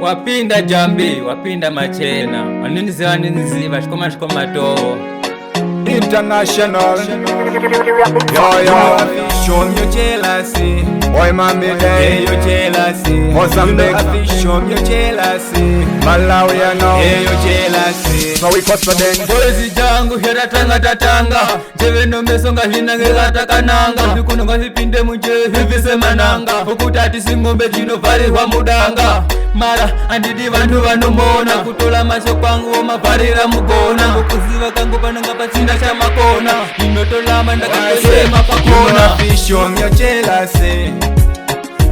Wapinda jambi, wapinda machena. Waninzi bashikoma to. International. Yo, Show me your jealousy. boy man be Hey, there. your jealousy. Mozambique. Show me your jealousy. Malawi you know. Hey, your jealousy. So we cut for them. Bozi jangu hera tatanga. Jeve no mesonga hina ngata kananga. Vikuno ngazipinde muje hivi semananga. Ukutati singombe jino vari wa mudanga. Mara andidi vantu vanomona. Kutola macho kwangu omavarira mugona. Ukuziva kangu pananga patsinda chamakona. Inotolama ndakasema pakona. Show me your jealousy.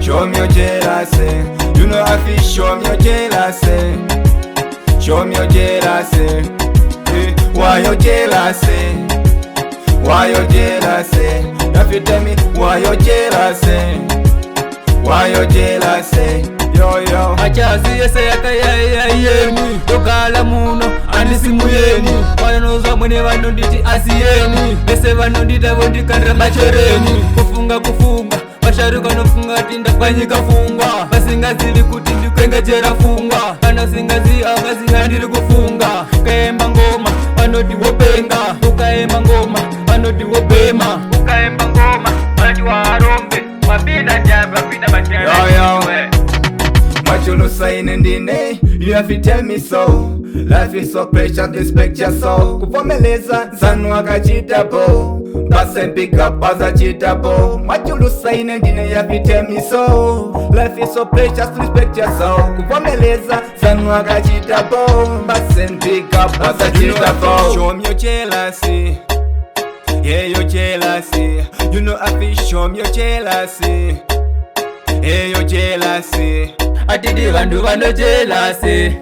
Show me your jealousy. You know I feel show me your jealousy. Show me your jealousy. Why your jealousy? Why your jealousy? If you tell me why your jealousy? Why your jealousy? Yo. Achazi yese yakayayayeni. Tokala muno andisimuyeni. Wanoza mwene vanonditi asiyeni. Bese vanondita vondikandira machereni. Kufunga vasharuka nofunga ati ndapanyika fungwa. Vasingazivi kuti ndikwengejera fungwa. Kana singazi avaziva ndiri kufunga. Ukaemba ngoma vanoti wopenga. Ukaemba ngoma vanoti wobhema. Ukaemba ngoma vanoti warombe. Wapinda jambi wapinda machera. What you saying in the name? You have to tell me so. Life is so precious, respect your soul. Kuvomeleza zanu akachita po. Base pick up as a cheetah po. What you saying in the name? You have to tell me so. Life is so precious, respect your soul. Kuvomeleza zanu akachita po. Base pick up as a cheetah po. Show me your jealousy. Yeah, your jealousy. You know I feel show me your jealousy. Hey, your jealousy. Atidi vandu vano jealousy.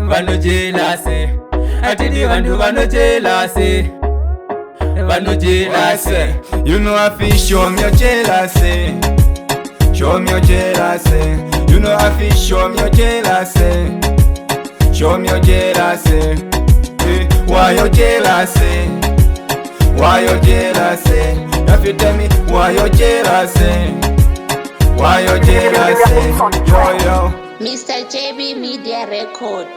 Vano jealousy. Atidi vandu vano jealousy. Vano jealousy. You know I feel show me your jealousy. Show me your jealousy. You know I feel show me your jealousy. Show me your jealousy. Why your jealousy? Why your jealousy? If you tell me why your jealousy? Why your jealousy? Yo. Mr. JB Media Record.